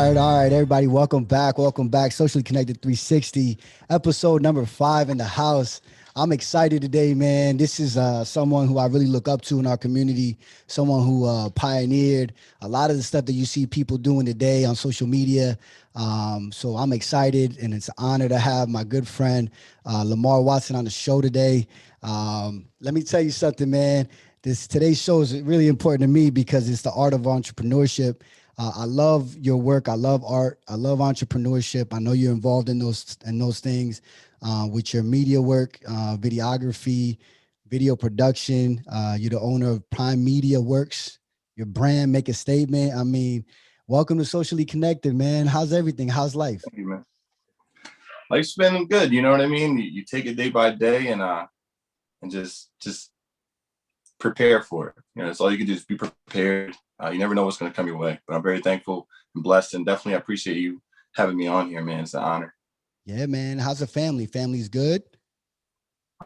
All right, everybody. Welcome back. Welcome back. Socially Connected 360, episode number 5 in the house. I'm excited today, man. This is someone who I really look up to in our community, someone who pioneered a lot of the stuff that you see people doing today on social media. So I'm excited, and it's an honor to have my good friend Lamarr Watson on the show today. Let me tell you something, man. Today's show is really important to me because it's the art of entrepreneurship. I love your work. I love art. I love entrepreneurship. I know you're involved in those things with your media work, videography, video production. You're the owner of Prime Media Works. Your brand, make a statement. I mean, welcome to Socially Connected, man. How's everything? How's life? Thank you, man. Life's been good. You know what I mean? You take it day by day and just prepare for it. You know, that's all you can do is be prepared. You never know what's going to come your way. But I'm very thankful and blessed, and definitely I appreciate you having me on here, man. It's an honor. Yeah, man. How's the family? Family's good?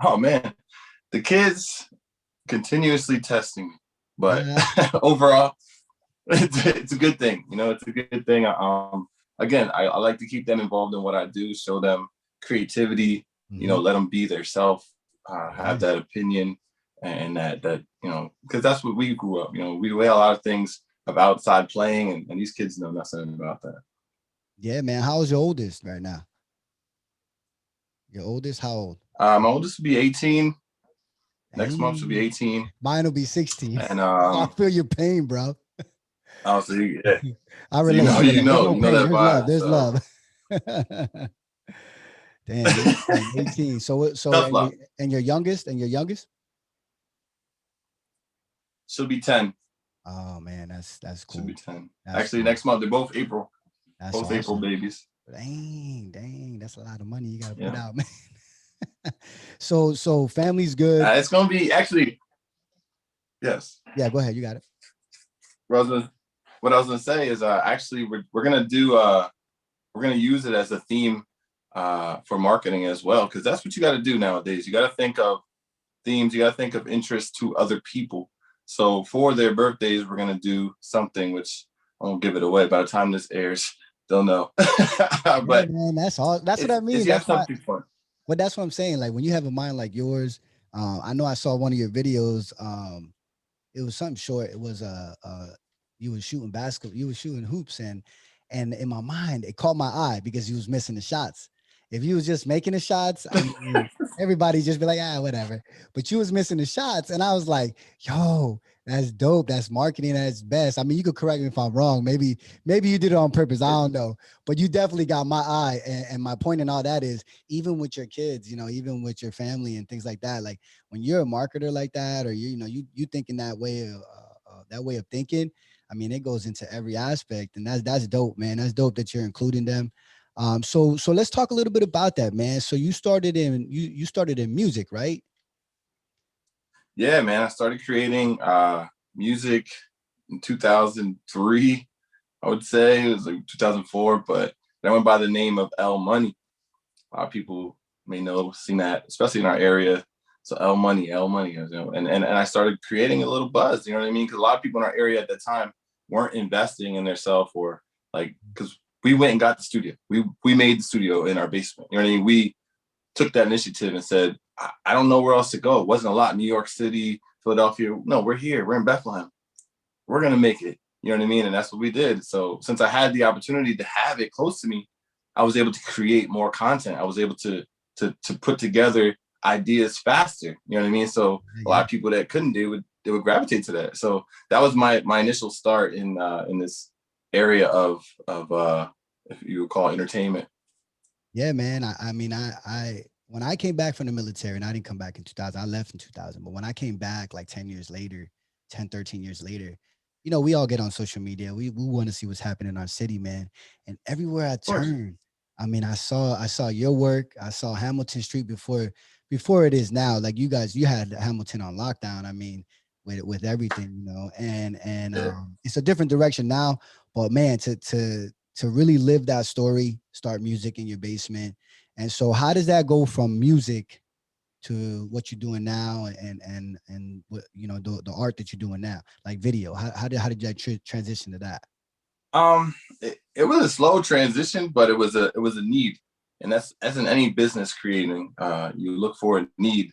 Oh man, the kids continuously testing me, but overall, it's a good thing. You know, it's a good thing. Again, I like to keep them involved in what I do, show them creativity. You know, let them be their self, have that opinion, and that you know, because that's what we grew up. You know, we weigh a lot of things of outside playing, and these kids know nothing about that. Yeah, man. How's your oldest right now? Your oldest, how old? My oldest will be 18. Next month should be 18. Mine will be 16. And I feel your pain, bro. oh, so yeah. I relate. So you know that vibe. There's love. Damn, 18. So and your youngest she'll be 10. Oh man, that's cool. She'll be 10. That's Actually, cool. next month they're both April. That's both awesome. April babies. Dang, that's a lot of money you gotta put out, man. So family's good. It's gonna be actually. Yes. Yeah, go ahead. You got it. What I was gonna say is actually we're gonna do we're gonna use it as a theme for marketing as well, because that's what you got to do nowadays. You got to think of themes. You got to think of interest to other people. So for their birthdays, we're gonna do something which I won't give it away. By the time this airs, they'll know. But yeah, man, that's all. That's what I mean. That's something fun. But that's what I'm saying. Like when you have a mind like yours, I know I saw one of your videos. It was something short. It was you were shooting basketball, you were shooting hoops, and in my mind, it caught my eye because you was missing the shots. If you was just making the shots, I mean, everybody just be like, whatever. But you was missing the shots, and I was like, yo, that's dope. That's marketing at its best. I mean, you could correct me if I'm wrong. Maybe you did it on purpose. I don't know. But you definitely got my eye. And my point in all that is, even with your kids, you know, even with your family and things like that, like when you're a marketer like that, or you thinking that way of thinking, I mean, it goes into every aspect, and that's dope, man. That's dope that you're including them. So let's talk a little bit about that, man. So you started in music, right? Yeah, man. I started creating music in 2003. I would say it was like 2004, but I went by the name of L Money. A lot of people may know, seen that, especially in our area. So L Money, you know, and I started creating a little buzz. You know what I mean? Because a lot of people in our area at the time weren't investing in themselves, or like, because we went and got the studio. We made the studio in our basement. You know what I mean? We took that initiative and said, I don't know where else to go. It wasn't a lot. New York City, Philadelphia. No, we're here. We're in Bethlehem. We're going to make it. You know what I mean? And that's what we did. So since I had the opportunity to have it close to me, I was able to create more content. I was able to put together ideas faster. You know what I mean? So a lot of people that couldn't do it, they would gravitate to that. So that was my initial start in this area of if you would call it entertainment. Yeah, man. I mean, I when I came back from the military, and I didn't come back in 2000, I left in 2000, but when I came back like 10 years later, 10, 13 years later, you know, we all get on social media. We want to see what's happening in our city, man. And everywhere I turn, I mean, I saw your work. I saw Hamilton Street before it is now. Like you had Hamilton on lockdown. I mean, with everything, you know, and it's a different direction now. But man, to really live that story, start music in your basement. And so how does that go from music to what you're doing now, and what, you know, the art that you're doing now, like video? How did that transition to that? It was a slow transition, but it was a need, and that's as in any business creating, you look for a need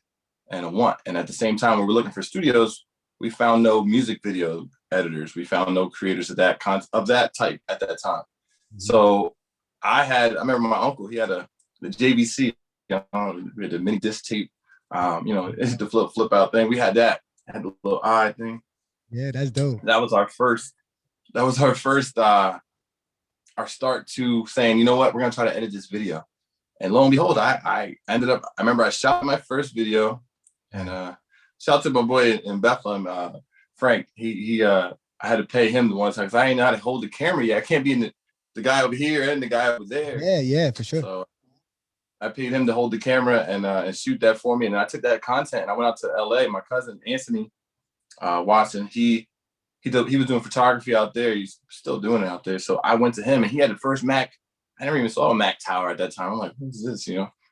and a want, and at the same time, when we're looking for studios, we found no music video editors, we found no creators of that type at that time. Mhm. So I remember my uncle, he had the JVC, we had the mini disc tape, it's the flip out thing. We had that, had the little eye thing. Yeah, that's dope. That was our first. That was our first. Our start to saying, you know what, we're gonna try to edit this video. And lo and behold, I ended up. I remember I shot my first video, and shout out to my boy in Bethlehem, Frank. I had to pay him the one time because I didn't know how to hold the camera yet. I can't be in the guy over here and the guy over there. Yeah, yeah, for sure. So I paid him to hold the camera and shoot that for me. And I took that content and I went out to LA. My cousin Anthony Watson, he was doing photography out there. He's still doing it out there. So I went to him and he had the first Mac. I never even saw a Mac tower at that time. I'm like, what is this?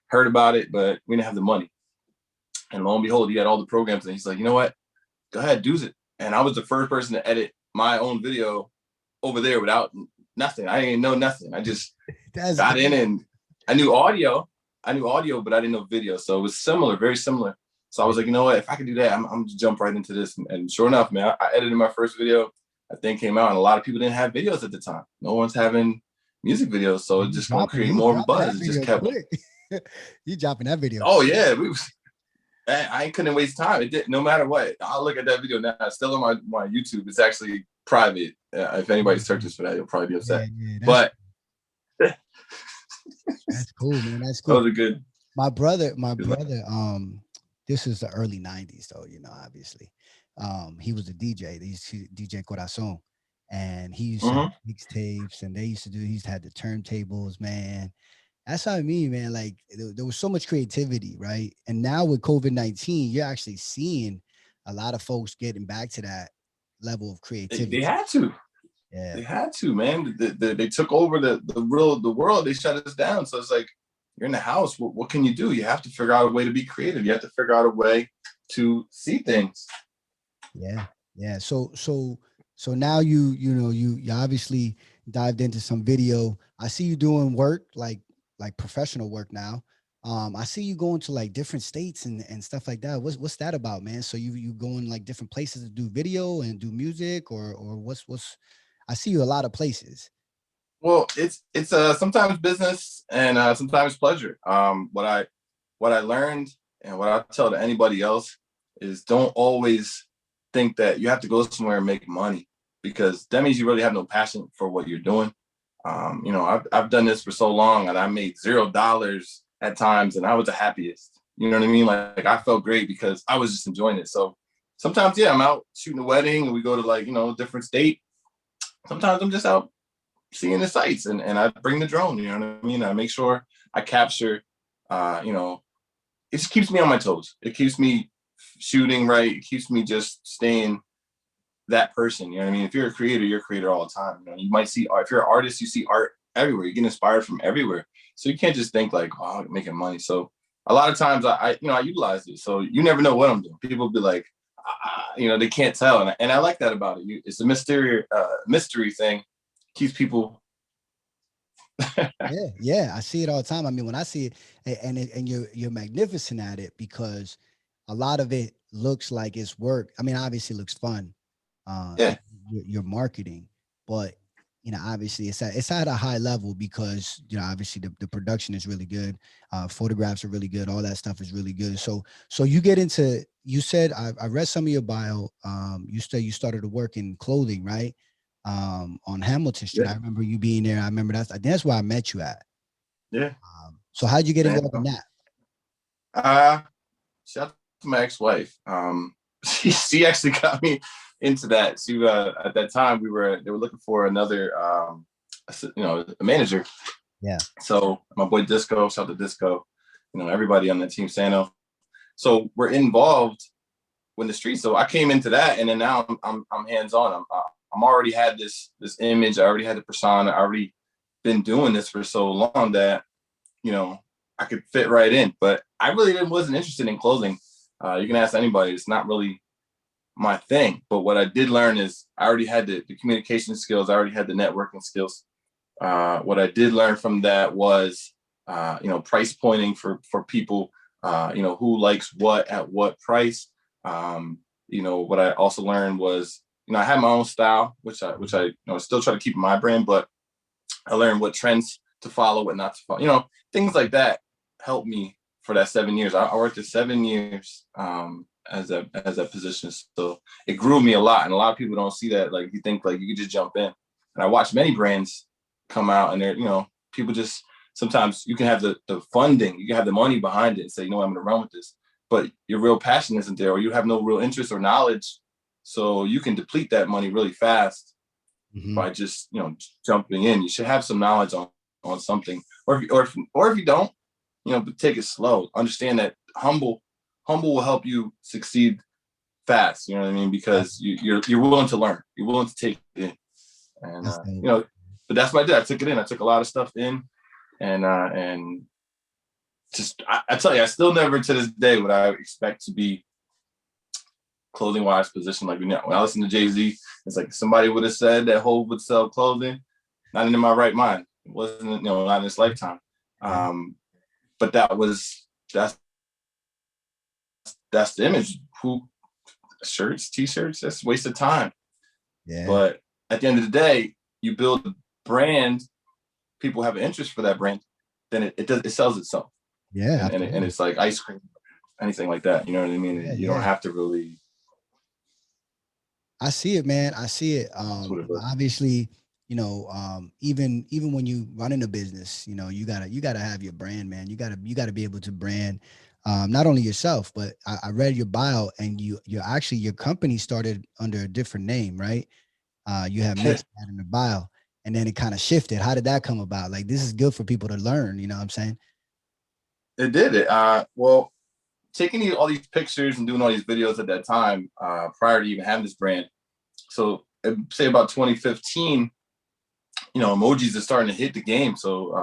Heard about it, but we didn't have the money. And lo and behold, he had all the programs and he's like, you know what? Go ahead, do it. And I was the first person to edit my own video over there without nothing. I didn't know nothing. I just got in and I knew audio, but I didn't know video. So it was similar, very similar. So I was like, you know what? If I could do that, I'm just jump right into this. And sure enough, man, I edited my first video. That thing came out, and a lot of people didn't have videos at the time. No one's having music videos, so it just gonna create more of a buzz. It just kept. Quick. You dropping that video? Oh yeah, I couldn't waste time. It did. No matter what, I'll look at that video now. It's still on my YouTube. It's actually private. If anybody searches for that, you'll probably be upset. Yeah, but that's cool, man. That's cool. Those are good. My brother, this is the early 90s, though, obviously. He was a DJ, DJ Corazon. And he used to have mixtapes and he used to have the turntables, man. That's what I mean, man. Like there was so much creativity, right? And now with COVID-19, you're actually seeing a lot of folks getting back to that level of creativity. They had to. Yeah. They had to, man. They took over the world. They shut us down. So it's like, you're in the house. What can you do? You have to figure out a way to be creative. You have to figure out a way to see things. Yeah. Yeah. So now you obviously dived into some video. I see you doing work like professional work now. I see you going to like different states and stuff like that. What's that about, man? So you going like different places to do video and do music or what's I see you a lot of places. Well, it's sometimes business and sometimes pleasure. What I learned and what I tell to anybody else is don't always think that you have to go somewhere and make money, because that means you really have no passion for what you're doing. I've done this for so long and I made $0 at times and I was the happiest. You know what I mean? Like I felt great because I was just enjoying it. So sometimes, yeah, I'm out shooting a wedding and we go to like, a different state. Sometimes I'm just out seeing the sights and I bring the drone, you know what I mean? I make sure I capture, it just keeps me on my toes. It keeps me shooting right. It keeps me just staying that person. You know what I mean? If you're a creator, you're a creator all the time. You might see art. If you're an artist, you see art everywhere. You get inspired from everywhere. So you can't just think like, oh, I'm making money. So a lot of times I utilize it. So you never know what I'm doing. People be like, they can't tell. And I like that about it. It's a mystery thing. Keeps people. yeah, I see it all the time. I mean, when I see it, and you're magnificent at it, because a lot of it looks like it's work. I mean, obviously, it looks fun. Yeah. Your marketing, but obviously, it's at a high level because obviously the production is really good. Photographs are really good. All that stuff is really good. So you get into. You said I read some of your bio. You said you started to work in clothing, right? On Hamilton Street. Yeah. I remember you being there. I remember that's where I met you at. Yeah. So how'd you get involved in that? Shout out to my ex-wife. She actually got me into that. She at that time they were looking for another a manager. Yeah. So my boy Disco, shout out to Disco, everybody on the team Sano. So we're involved with the street. So I came into that, and then now I'm hands-on. I'm already had this image. I already had the persona. I already been doing this for so long that, I could fit right in. But I really wasn't interested in clothing. You can ask anybody. It's not really my thing. But what I did learn is I already had the communication skills. I already had the networking skills. What I did learn from that was, price pointing for people, who likes what at what price. What I also learned was, I had my own style, which I still try to keep in my brand, but I learned what trends to follow, what not to follow. Things like that helped me for that 7 years. I worked at 7 years as a position, so it grew me a lot. And a lot of people don't see that. Like, you think like you could just jump in. And I watched many brands come out, and they're, people just, sometimes you can have the funding, you can have the money behind it and say, I'm going to run with this, but your real passion isn't there, or you have no real interest or knowledge. So you can deplete that money really fast by just, jumping in. You should have some knowledge on something, or if you don't, but take it slow. Understand that humble will help you succeed fast. You know what I mean? Because you're willing to learn. You're willing to take it in. And but that's what I did. I took it in. I took a lot of stuff in, and just I tell you, I still never to this day would I expect to be clothing wise position. Like, when I listen to Jay-Z, it's like somebody would have said that Hov would sell clothing. Not in my right mind. It wasn't, not in this lifetime. But that's the image. Who shirts, t-shirts, that's a waste of time. Yeah. But at the end of the day, you build a brand, people have an interest for that brand, then it sells itself. Yeah. And it's like ice cream, anything like that. You know what I mean? You don't have to really. I see it, man. I see it. Obviously, even when you running a business, you gotta have your brand, man. You gotta be able to brand not only yourself, but I read your bio, and your company started under a different name, right? You have mentioned that in the bio, and then it kind of shifted. How did that come about? Like, this is good for people to learn. You know what I'm saying? It did it. Well, taking all these pictures and doing all these videos at that time, prior to even having this brand. So say about 2015, emojis are starting to hit the game. So,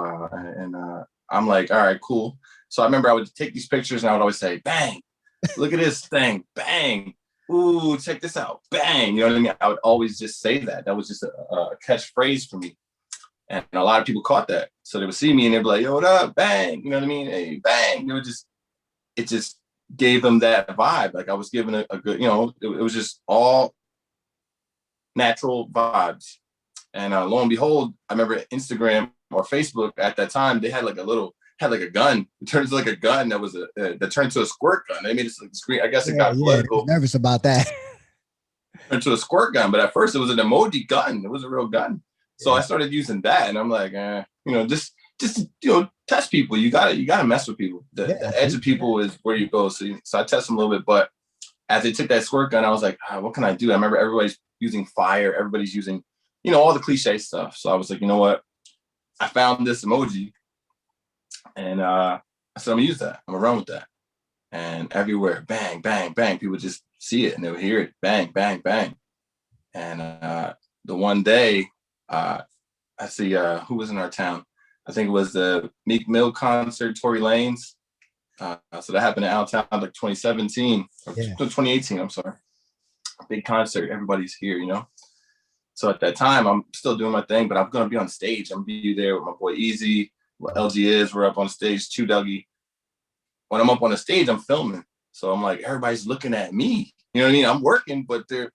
I'm like, all right, cool. So I remember I would take these pictures and I would always say, bang, look at this thing, bang. Ooh, check this out, bang. You know what I mean? I would always just say that. That was just a catchphrase for me. And a lot of people caught that. So they would see me and they'd be like, yo, what up, bang. You know what I mean? Hey, bang. It just gave them that vibe. Like, I was giving a good, it was just all natural vibes. And lo and behold, I remember Instagram or Facebook at that time, they had like a gun. It turned into like a gun that turned to a squirt gun. They made it like a screen. I guess it got political. I was nervous about that. Turned to a squirt gun, but at first it was an emoji gun. It was a real gun. So I started using that, and I'm like, just test people. You gotta mess with people. The edge of people is where you go. So I test them a little bit, but as they took that squirt gun, I was like, what can I do? I remember everybody's using fire. Everybody's using, all the cliche stuff. So I was like, you know what? I found this emoji, and I said, I'm gonna use that. I'm gonna run with that. And everywhere, bang, bang, bang. People just see it and they would hear it, bang, bang, bang. And the one day, I see who was in our town. I think it was the Meek Mill concert, Tory Lanez. So that happened in Allentown, like 2017 or 2018. I'm sorry. Big concert. Everybody's here, So at that time, I'm still doing my thing, but I'm going to be on stage. I'm going to be there with my boy Easy. LG is. We're up on stage, Chew Dougie. When I'm up on the stage, I'm filming. So I'm like, everybody's looking at me. You know what I mean? I'm working, but they're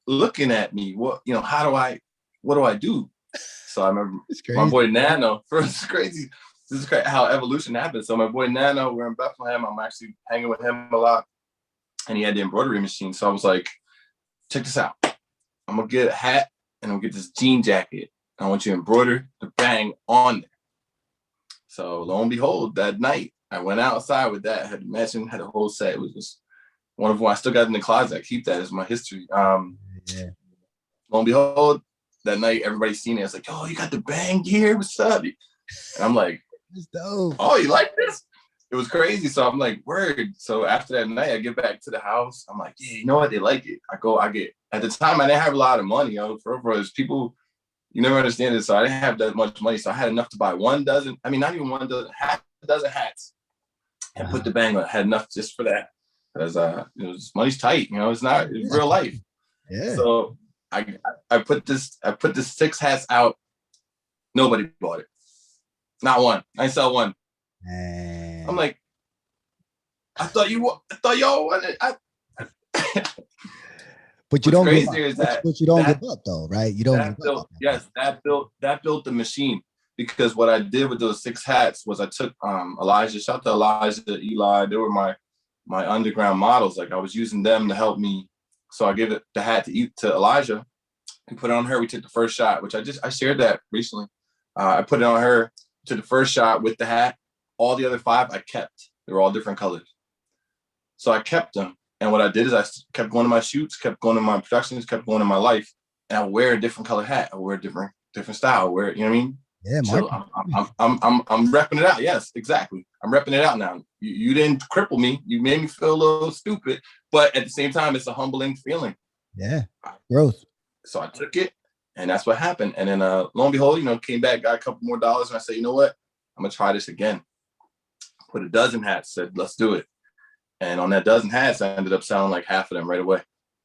looking at me. What do I do? So I remember my boy Nano. It's crazy. This is crazy how evolution happens. So my boy Nano, we're in Bethlehem. I'm actually hanging with him a lot. And he had the embroidery machine. So I was like, check this out. I'm going to get a hat and I'm going to get this jean jacket. I want you to embroider the bang on there. So lo and behold, that night, I went outside with that. I had a whole set. It was just one of them. I still got it in the closet. I keep that as my history. Lo and behold, that night, everybody's seen it. It's like, oh, you got the bang gear? What's up? And I'm like, oh, you like this? It was crazy. So I'm like, word. So after that night, I get back to the house. I'm like, yeah, you know what? They like it. At the time, I didn't have a lot of money. For people, you never understand this. So I didn't have that much money. So I had enough to buy not even 1 dozen, half a dozen hats and put the bang on. I had enough just for that. because money's tight. It's not it's real life. Yeah. So I put this 6 hats out. Nobody bought it. Not one. I sell one. Man. I'm like, I thought y'all wanted. But you don't give up. Crazier is that But you don't give up though, right? You don't give up. Yes, that built the machine. Because what I did with those 6 hats was I took Elijah, shout out to Elijah, Eli. They were my underground models. Like I was using them to help me. So I gave the hat to Elijah. We put it on her. We took the first shot, which I shared that recently. I put it on her, took the first shot with the hat. All the other 5 I kept. They were all different colors. So I kept them. And what I did is I kept going to my shoots, kept going to my productions, kept going to my life. And I wear a different color hat. I wear a different style. I wear, you know what I mean? Yeah, so I'm repping it out. Yes, exactly. I'm repping it out now. You didn't cripple me. You made me feel a little stupid, but at the same time, it's a humbling feeling. Yeah, growth. So I took it, and that's what happened. And then lo and behold, came back, got a couple more dollars, and I said, you know what? I'm gonna try this again. Put a dozen hats. Said, let's do it. And on that dozen hats, I ended up selling like half of them right away.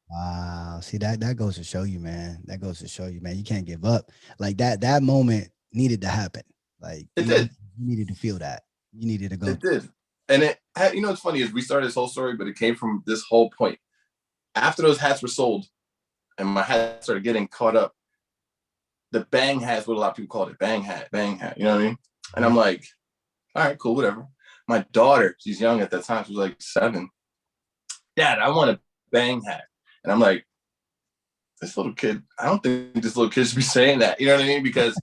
Wow. See, that goes to show you, man. That goes to show you, man. You can't give up. Like that moment needed to happen. Like it did. You needed to feel that. You needed to go. It did. And it had, what's funny is we started this whole story, but it came from this whole point. After those hats were sold and my hat started getting caught up, the bang hat is what a lot of people called it. Bang hat. You know what I mean? And I'm like, all right, cool, whatever. My daughter, she's young at that time, she was like 7. Dad, I want a bang hat. And I'm like, this little kid, I don't think this little kid should be saying that. You know what I mean? Because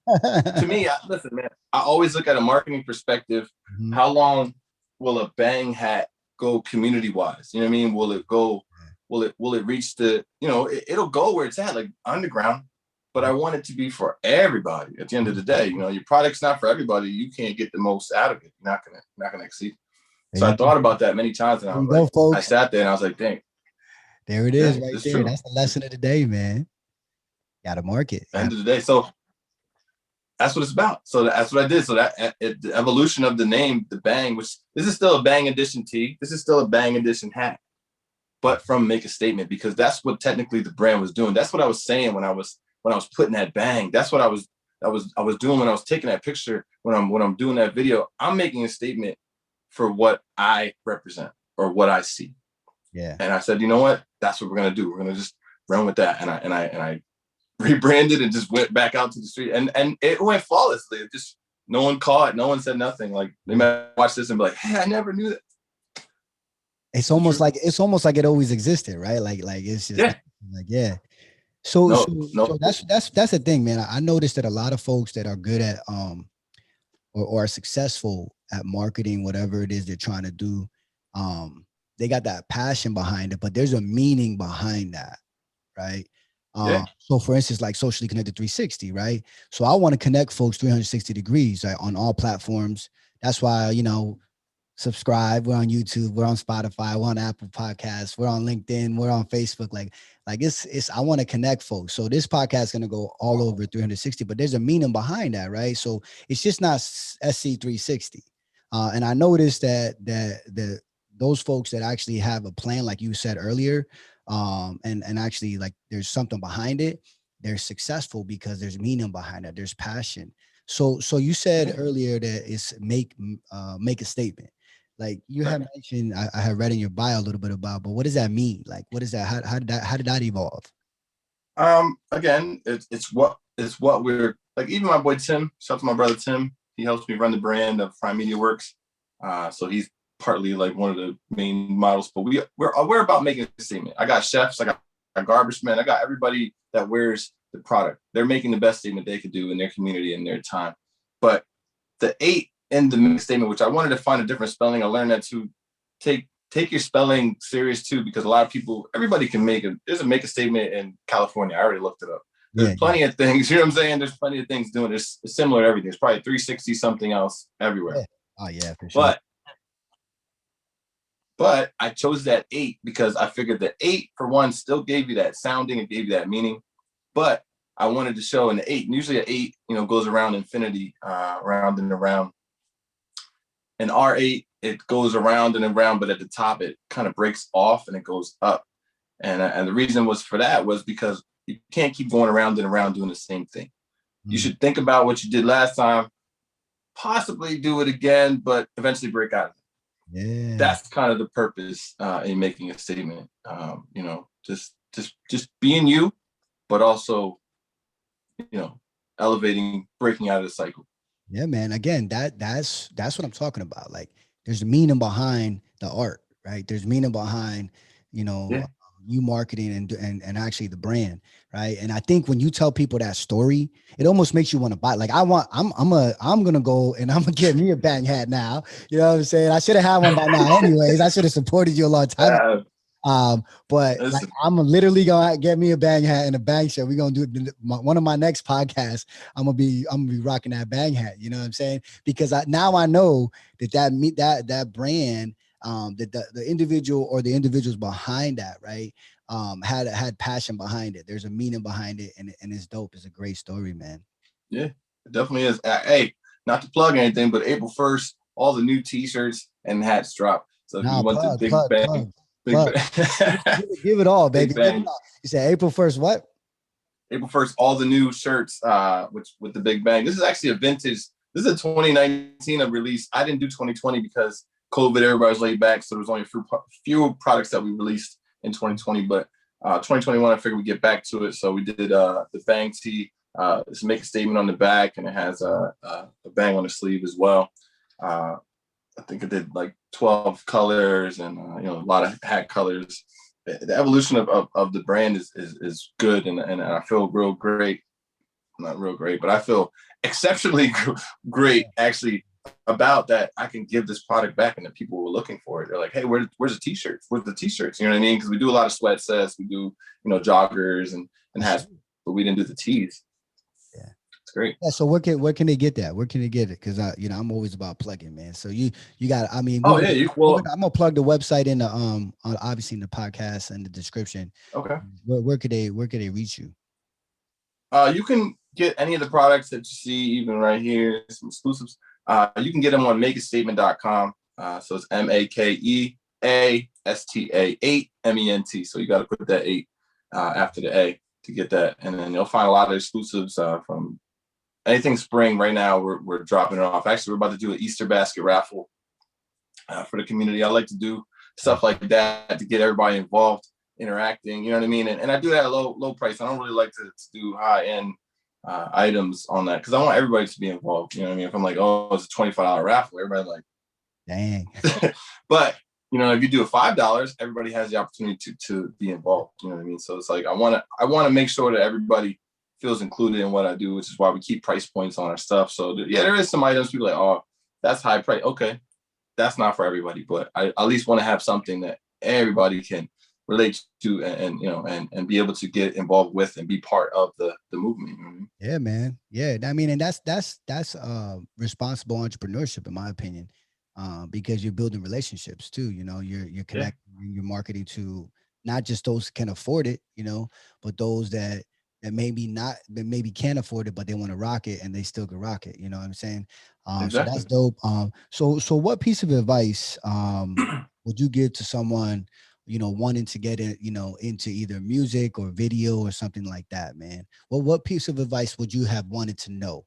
to me, listen, man, I always look at a marketing perspective. Mm-hmm. How long will a bang hat go community-wise? You know what I mean? Will it go, will it reach the, it'll go where it's at, like underground. But I want it to be for everybody at the end of the day. Your product's not for everybody. You can't get the most out of it. You're not gonna exceed. So I thought about that many times, and I sat there and I was like, dang. There it is, right there. True. That's the lesson of the day, man. Got to market. End of the day. So that's what it's about. So that's what I did. So the evolution of the name, the Bang, which this is still a Bang Edition tee. This is still a Bang Edition hat, but from Make a Statement, because that's what technically the brand was doing. That's what I was saying when I was putting that bang. That's what I was doing when I was taking that picture. When I'm doing that video, I'm making a statement for what I represent or what I see. Yeah. And I said, you know what? That's what we're gonna do. We're gonna just run with that. And I rebranded and just went back out to the street. And it went flawlessly. It just no one caught, no one said nothing. Like they might watch this and be like, hey, I never knew that. It's almost like it always existed, right? Like it's just like yeah. So that's the thing, man. I noticed that a lot of folks that are good at or are successful at marketing, whatever it is they're trying to do, they got that passion behind it, but there's a meaning behind that, right? So for instance, like Socially Connected 360, right? So I want to connect folks 360 degrees, right, on all platforms. That's why, subscribe. We're on YouTube, we're on Spotify, we're on Apple Podcasts, we're on LinkedIn, we're on Facebook. Like it's I want to connect folks. So this podcast is going to go all over 360, but there's a meaning behind that, right? So it's just not SC 360. And I noticed that those folks that actually have a plan, like you said earlier, and actually like there's something behind it, they're successful because there's meaning behind it, there's passion. So you said earlier that it's make a statement. Like you had mentioned, I had read in your bio a little bit about, but what does that mean? Like, what is that? How did that evolve? Again, it's what we're like. Even my boy Tim, shout out to my brother Tim. He helps me run the brand of Prime Media Works. So he's partly like one of the main models. But we're about making a statement. I got chefs, I got garbage men, I got everybody that wears the product. They're making the best statement they could do in their community in their time. But the 8 in the statement, which I wanted to find a different spelling. I learned that to take your spelling serious too, because a lot of people, everybody can there's a make a statement in California. I already looked it up. There's plenty of things, you know what I'm saying? There's plenty of things doing this. It's similar to everything. It's probably 360 something else everywhere. Yeah. Oh yeah, for sure. But I chose that 8 because I figured that 8 for one still gave you that sounding and gave you that meaning. But I wanted to show in the 8, and usually an 8, goes around infinity, round and around. And our 8 it goes around and around, but at the top it kind of breaks off and it goes up. And the reason was for that was because you can't keep going around and around doing the same thing. You should think about what you did last time, possibly do it again, but eventually break out of it. Yeah. That's kind of the purpose in making a statement. You know, just being you, but also, you know, elevating, breaking out of the cycle. Yeah, man. Again, that's what I'm talking about. Like, there's meaning behind the art, right? There's meaning behind, you know, Yeah. you marketing and actually the brand, right? And I think when you tell people that story, it almost makes you want to buy. Like, I'm gonna go and I'm gonna get me a bang hat now. You know what I'm saying? I should have had one by now, anyways. I should have supported you a long time ago. But like, Listen, I'm literally gonna get me a bang hat and a bang shirt. We're gonna do one of my next podcasts. I'm gonna be rocking that bang hat. You know what I'm saying? Because now I know that brand, that the individual or the individuals behind that, right, had passion behind it. There's a meaning behind it, and it's dope. It's a great story, man. yeah, it definitely is. Hey, not to plug anything, but April 1st, all the new T-shirts and hats drop. So if you Now want the big bang, big plug. bang, Give it all, baby. big Give it bang. all. You said April 1st, what? April 1st, all the new shirts, which with the big bang. This is actually a vintage. This is a 2019 release. I didn't do 2020 because COVID, everybody was laid back, so there was only a few products that we released in 2020. But 2021, I figured we'd get back to it. So we did the bang tee. It's make a statement on the back, and it has a bang on the sleeve as well. I think I did like 12 colors and you know, a lot of hat colors. The evolution of the brand is good, and I feel real great. Not real great, but I feel exceptionally great actually about that. I can give this product back, and that people were looking for it. They're like, "Hey, where's the t-shirts? Where's the t-shirts?" You know what I mean? Because we do a lot of sweat sets, we do, you know, joggers and hats, but we didn't do the tees. Yeah. It's great. Yeah, so where can they get that? Where can they get it? Because I'm always about plugging, man. So you got, I mean, Oh yeah, I'm gonna plug the website in the obviously in the podcast and the description. okay. Where could they reach you? You can get any of the products that you see, even right here, some exclusives. You can get them on makeastatement.com. So it's MAKEASTA8MENT. So you got to put that 8 after the A to get that. And then you'll find a lot of exclusives from anything spring. Right now, we're dropping it off. Actually, we're about to do an Easter basket raffle for the community. I like to do stuff like that to get everybody involved, interacting, you know what I mean? And I do that at low price. I don't really like to do high end items on that because I want everybody to be involved. You know what I mean? If I'm like, oh, it's a $25 raffle, everybody like, dang. But you know, if you do a $5, everybody has the opportunity to be involved. You know what I mean? So it's like I want to make sure that everybody feels included in what I do, which is why we keep price points on our stuff. So yeah, there is some items people are like, oh, that's high price. Okay, that's not for everybody, but I at least want to have something that everybody can relate to and you know and be able to get involved with and be part of the movement. You know what I mean? Yeah, man. Yeah, I mean, and that's responsible entrepreneurship, in my opinion, because you're building relationships too. You know, you're Yeah, connecting, you're marketing to not just those who can afford it, but those that maybe can't afford it, but they want to rock it and they still can rock it. You know what I'm saying? So that's exactly. dope. So what piece of advice would you give to someone, wanting to get it, into either music or video or something like that, man? Well, what piece of advice would you have wanted to know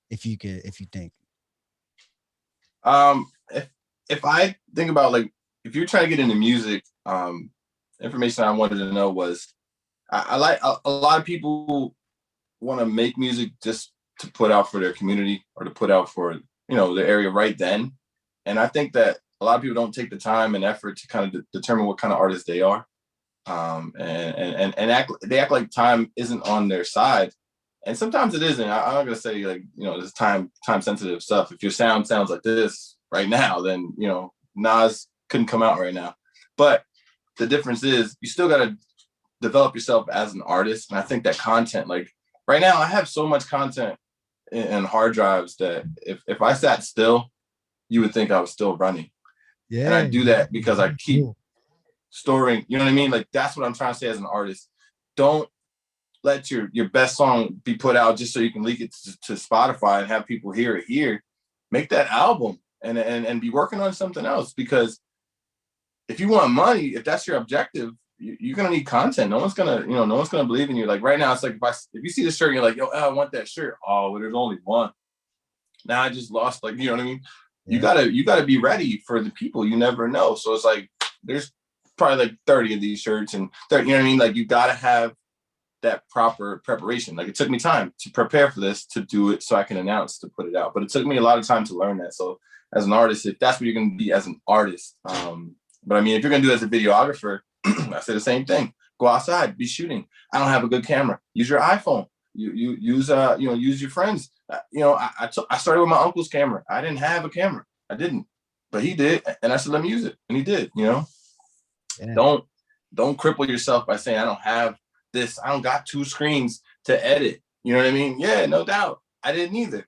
if you think? If I think about like if you're trying to get into music, information I wanted to know was I like a lot of people want to make music just to put out for their community or to put out for the area right then, and I think that a lot of people don't take the time and effort to kind of determine what kind of artist they are, and they act like time isn't on their side, and sometimes it isn't. I'm not gonna say like this time sensitive stuff. If your sound sounds like this right now, then Nas couldn't come out right now. But the difference is you still gotta develop yourself as an artist, and I think that content, like right now, I have so much content in hard drives that if I sat still, you would think I was still running, and I Yeah, do that because I keep cool. storing. You know what I mean? Like that's what I'm trying to say as an artist. Don't let your best song be put out just so you can leak it to Spotify and have people hear it here. Make that album and be working on something else. Because if you want money, if that's your objective, you're gonna need content. No one's gonna, no one's gonna believe in you. Like right now, it's like if you see the shirt and you're like, yo, I want that shirt. Oh, well, there's only one. Now I just lost, like, you know what I mean? Yeah. You gotta be ready for the people. You never know. So it's like there's probably like 30 of these shirts, and 30, you know what I mean? Like you gotta have that proper preparation. Like it took me time to prepare for this, to do it so I can announce, to put it out. But it took me a lot of time to learn that. So as an artist, if that's what you're gonna be as an artist, but I mean, if you're gonna do it as a videographer, I say the same thing. Go outside, be shooting. I don't have a good camera. Use your iPhone. You use use your friends. I started with my uncle's camera. I didn't have a camera. I didn't, but he did, and I said let me use it, and he did. Yeah. Don't cripple yourself by saying I don't have this. I don't got 2 screens to edit. You know what I mean? Yeah, no doubt. I didn't either.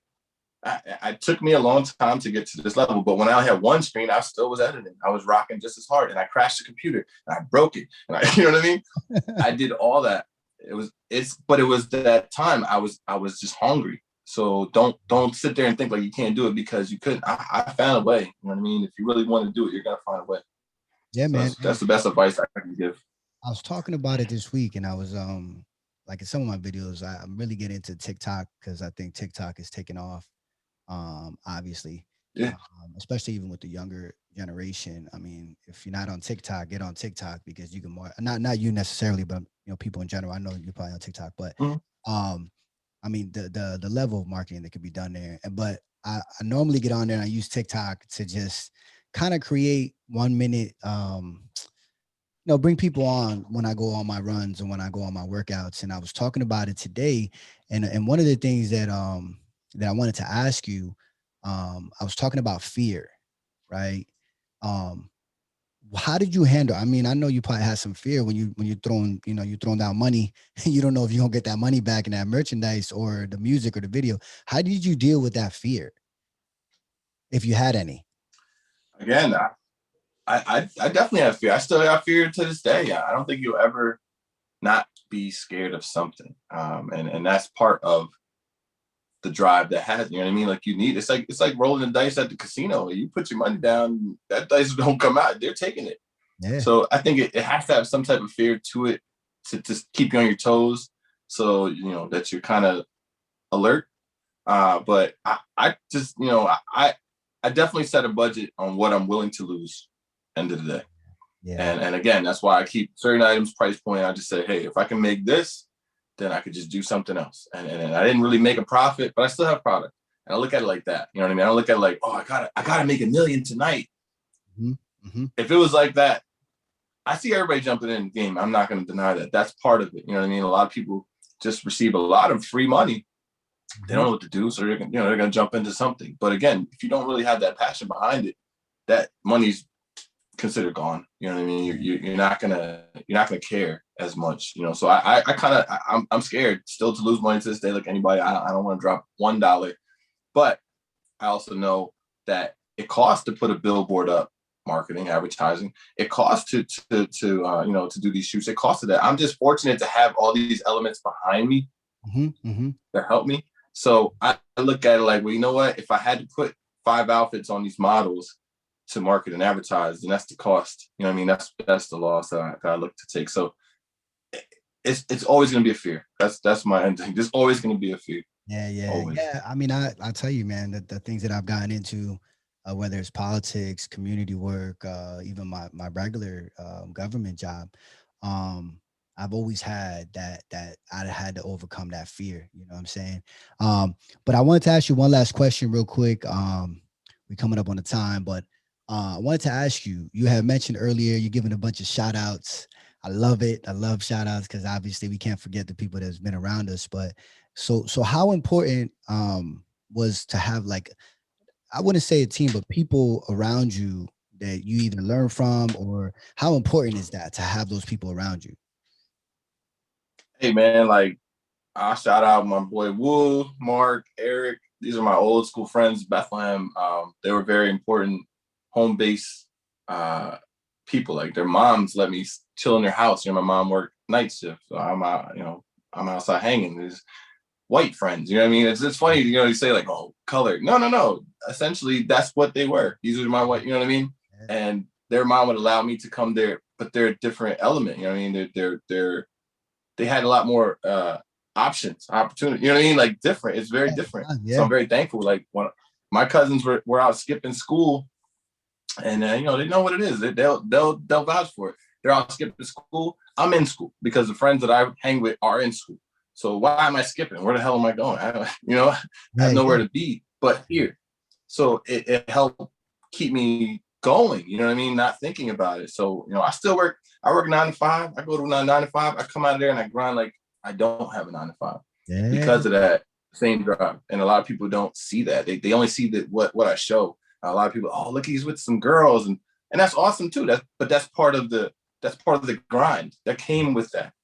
It took me a long time to get to this level, but when I had 1 screen, I still was editing. I was rocking just as hard, and I crashed the computer, and I broke it, and you know what I mean? I did all that. But it was that time I was just hungry. So don't sit there and think like you can't do it because you couldn't. I found a way. You know what I mean? If you really want to do it, you're gonna find a way. Yeah, So man. that's the best advice I can give. I was talking about it this week, and I was like in some of my videos, I'm really getting into TikTok because I think TikTok is taking off. Obviously, Yeah. especially even with the younger generation. I mean, if you're not on TikTok, get on TikTok because you can more not you necessarily, but people in general. I know you're probably on TikTok, but Mhm. um, I mean the level of marketing that could be done there. But I normally get on there and I use TikTok to just kind of create 1 minute bring people on when I go on my runs and when I go on my workouts. And I was talking about it today, and one of the things that I wanted to ask you, I was talking about fear, right? Um, how did you handle? I mean, I know you probably had some fear when you're throwing, you're throwing down money. You don't know if you're gonna get that money back in that merchandise or the music or the video. How did you deal with that fear, if you had any? Again, I definitely have fear. I still have fear to this day. I don't think you'll ever not be scared of something. And that's part of the drive that has, you know what I mean? Like it's like rolling the dice at the casino. You put your money down, that dice don't come out. They're taking it. Yeah, So I think it has to have some type of fear to it to just keep you on your toes. So that you're kind of alert. But I just I definitely set a budget on what I'm willing to lose end of the day. yeah, And again, that's why I keep certain items price point. I just say, hey, if I can make this, then I could just do something else. And I didn't really make a profit, but I still have product. And I look at it like that. You know what I mean? I don't look at it like, oh, I gotta make $1 million tonight. hmm hmm If it was like that, I see everybody jumping in the game. I'm not gonna deny that. That's part of it. You know what I mean? A lot of people just receive a lot of free money. They don't know what to do, so they're gonna jump into something. But again, if you don't really have that passion behind it, that money's considered gone. You know what I mean? You're not gonna care as much. So I kind of I'm scared still to lose money to this day. Like anybody, I don't want to drop $1, but I also know that it costs to put a billboard up, marketing, advertising. It costs to do these shoots. It costs to that. I'm just fortunate to have all these elements behind me hmm hmm that help me. So I look at it like, well, you know what? If I had to put 5 outfits on these models to market and advertise, then that's the cost. You know what I mean? That's the loss that I look to take. So it's always going to be a fear. That's my ending. There's always going to be a fear. Yeah, yeah, Always. yeah. I mean, I tell you, man, that the things that I've gotten into, whether it's politics, community work, even my regular government job, um, I've always had that I had to overcome that fear. You know what I'm saying? But I wanted to ask you one last question, real quick. We're coming up on the time, but I wanted to ask you. You have mentioned earlier you're giving a bunch of shout outs. I love it. I love shout outs because obviously we can't forget the people that's been around us, but so how important was to have, like, I wouldn't say a team, but people around you that you either learn from, or how important is that to have those people around you? Hey man, like I shout out my boy Woo, Mark, Eric. These are my old school friends, Bethlehem. They were very important home base people. Like their moms let me chill in their house. My mom worked night shift, so I'm out. I'm outside hanging. white friends. You know what I mean? It's funny, you know, you say like, oh, color. No. Essentially, that's what they were. These are my white, you know what I mean? And their mom would allow me to come there, but they're a different element. You know what I mean? They had a lot more options, opportunity. You know what I mean? Like different. It's very different. So Yeah. I'm very thankful. Like when my cousins were out skipping school, and you know, they know what it is. They'll vouch for it. They're out skipping school. I'm in school because the friends that I hang with are in school. So why am I skipping? Where the hell am I going? You know, I have nowhere to be but here. So it helped keep me going. You know what I mean? Not thinking about it. So you know, I still work. I work 9 to 5. I go to 9 to 5. I come out of there and I grind like I don't have a 9 to 5 Yeah. because of that same drive. And a lot of people don't see that. They only see that what I show. A lot of people, oh, look, he's with some girls, and that's awesome too. That's part of the grind that came with that.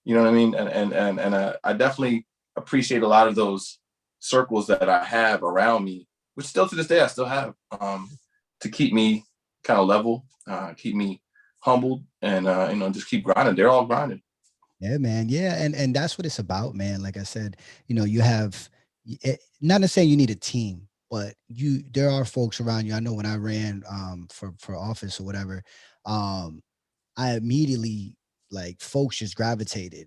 You know what I mean? And I definitely appreciate a lot of those circles that I have around me, which still to this day I still have, to keep me kind of level, keep me humbled, and you know, just keep grinding. They're all grinding. Yeah, man. Yeah, and that's what it's about, man. Like I said, you know, you have not to say you need a team, but there are folks around you. I know when I ran for office or whatever, um I immediately, like, folks just gravitated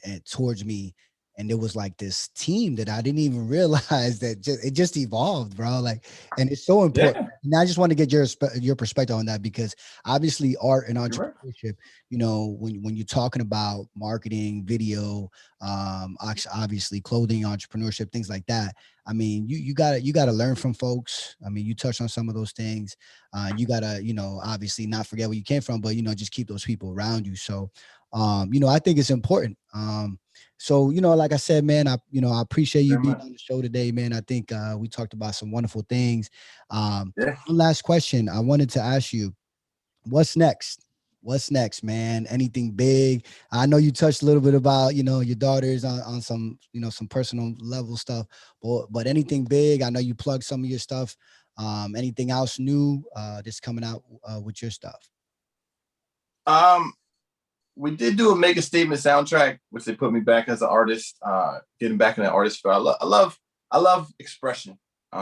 and towards me, and there was like this team that I didn't even realize that it just evolved, bro. Like, and it's so important. Yeah, And I just want to get your perspective on that, because obviously art and you're right. entrepreneurship, you know, when you're talking about marketing, video, obviously clothing, entrepreneurship, things like that. I mean, you gotta learn from folks. I mean, you touched on some of those things. You gotta, you know, obviously not forget where you came from, but, you know, just keep those people around you. So, you know, I think it's important. So, you know, like I said, man, I appreciate you Very being much. on the show today, man. I think we talked about some wonderful things. Yeah. One last question I wanted to ask you: what's next? What's next, man? Anything big? I know you touched a little bit about, you know, your daughters on some, you know, some personal level stuff, but anything big? I know you plugged some of your stuff. Anything else new that's coming out with your stuff? Um, we did do a Make a Statement soundtrack, which they put me back as an artist, getting back in that artist field. I love expression. You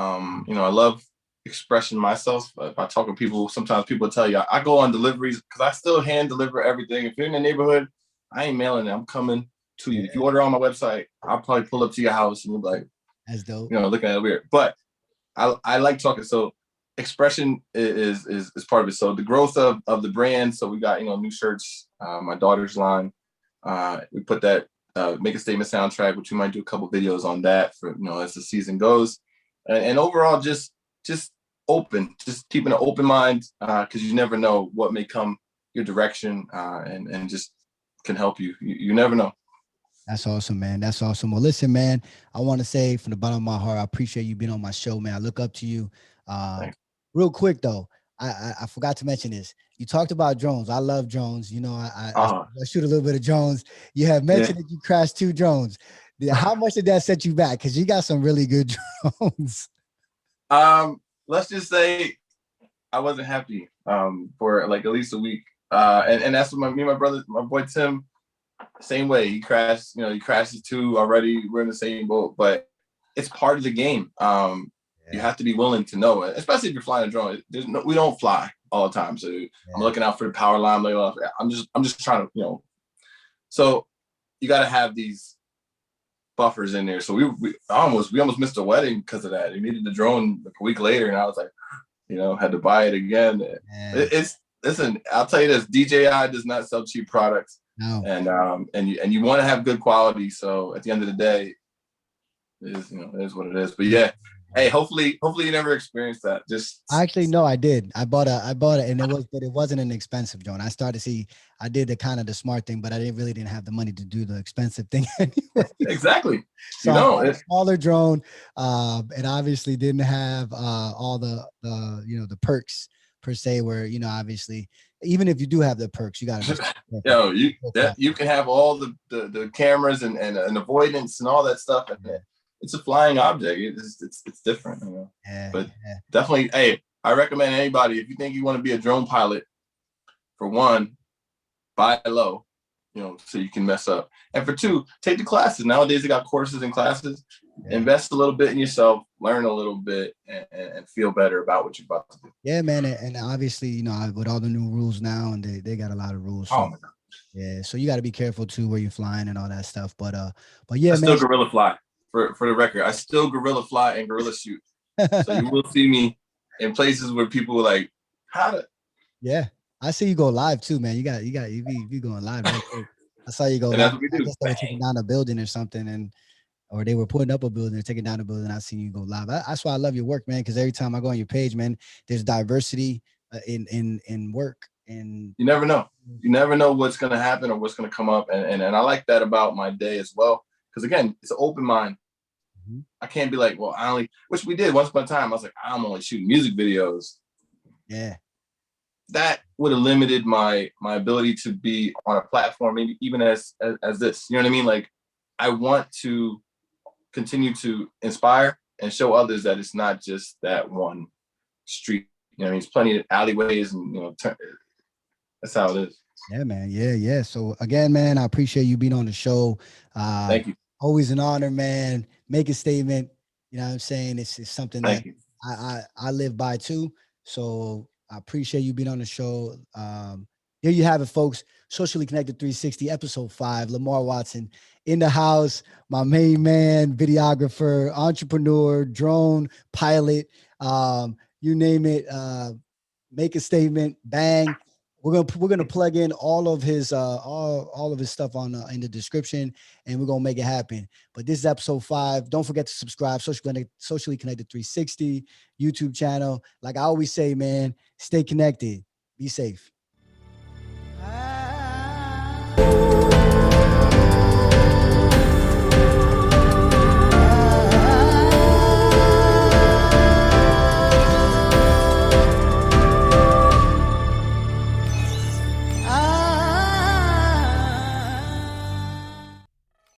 know, I love expressing myself. If I talk to people, sometimes people tell you I go on deliveries because I still hand deliver everything. If you're in the neighborhood, I ain't mailing it. I'm coming to you. If you Yeah, order on my website, I'll probably pull up to your house and you're like, that's dope. you know, looking at it weird. But I like talking. So expression is part of it. So the growth of the brand. So we got, you know, new shirts, my daughter's line. We put that Make a Statement soundtrack, which we might do a couple videos on that for, you know, as the season goes. And overall, just open, just keeping an open mind, because you never know what may come your direction, and just can help you. You never know. That's awesome, man. That's awesome. Well, listen, man, I want to say from the bottom of my heart, I appreciate you being on my show, man. I look up to you. Um, Thanks. real quick though, I forgot to mention this. You talked about drones. I love drones. You know, Uh, I shoot a little bit of drones. You have yeah. mentioned that you crashed 2 drones. How much did that set you back? Because you got some really good drones. Let's just say I wasn't happy for like at least a week. And that's what me and my brother, my boy Tim, same way. He crashed, you know, he crashes too already. We're in the same boat, but it's part of the game. You Yeah, have to be willing to know it, especially if you're flying a drone. We don't fly all the time. So I'm yeah, looking out for the power line. I'm just trying to, you know, so you got to have these buffers in there. So we almost missed a wedding because of that. He needed the drone like a week later, and I was like, you know, had to buy it again. yeah. It's listen. I'll tell you this: DJI does not sell cheap products, No. and you want to have good quality. So at the end of the day, it is what it is. But yeah, hey, hopefully you never experienced that. Actually, no, I did. I bought it, and but it wasn't an expensive drone. I started to see, I did the kind of the smart thing, but I didn't have the money to do the expensive thing anyways. exactly. So You I know, bought a smaller drone, and obviously didn't have all the you know, the perks per se. Where, you know, obviously, even if you do have the perks, you got to be careful. yo, you can have all the cameras and avoidance and all that stuff, and Yeah, it's a flying object. It's different, you know. yeah, But yeah. definitely, hey, I recommend anybody if you think you want to be a drone pilot. For one, buy low. so you can mess up. And for two, take the classes. Nowadays they got courses and classes. Yeah. Invest a little bit in yourself, learn a little bit, and feel better about what you're about to do. Yeah, man. And obviously, with all the new rules now, and they got a lot of rules. So Oh my God. yeah, so you got to be careful too where you're flying and all that stuff. But yeah, I man. still gorilla fly. For the record, I still gorilla fly and gorilla shoot. So you will see me in places where people are like, how to. Yeah, I see you go live too, man. You be going live. I saw you go And live. that's what we I do. guess they were taking down a building or something, or they were putting up a building or taking down a building. I seen you go live. That's why I love your work, man. Because every time I go on your page, man, there's diversity in work, and you never know. You never know what's gonna happen or what's gonna come up, and I like that about my day as well. Because again, it's an open mind. mm-hmm. I can't be like, well, which we did once upon a time. I was like, I'm only shooting music videos. Yeah, that would have limited my ability to be on a platform, maybe even as this. You know what I mean? Like, I want to continue to inspire and show others that it's not just that one street. You know what I mean? There's plenty of alleyways, and that's how it is. Yeah, man. Yeah. So again, man, I appreciate you being on the show. Thank you. Always an honor, man. Make a statement. You know what I'm saying? It's something that I live by too. So I appreciate you being on the show. There you have it, folks. Socially Connected 360, episode 5. Lamarr Watson in the house. My main man, videographer, entrepreneur, drone pilot. You name it. Make a statement. Bang. We're gonna plug in all of his all of his stuff on in the description, and we're gonna make it happen. But this is episode 5. Don't forget to subscribe. Socially Connected 360 YouTube channel. Like I always say, man, stay connected. Be safe.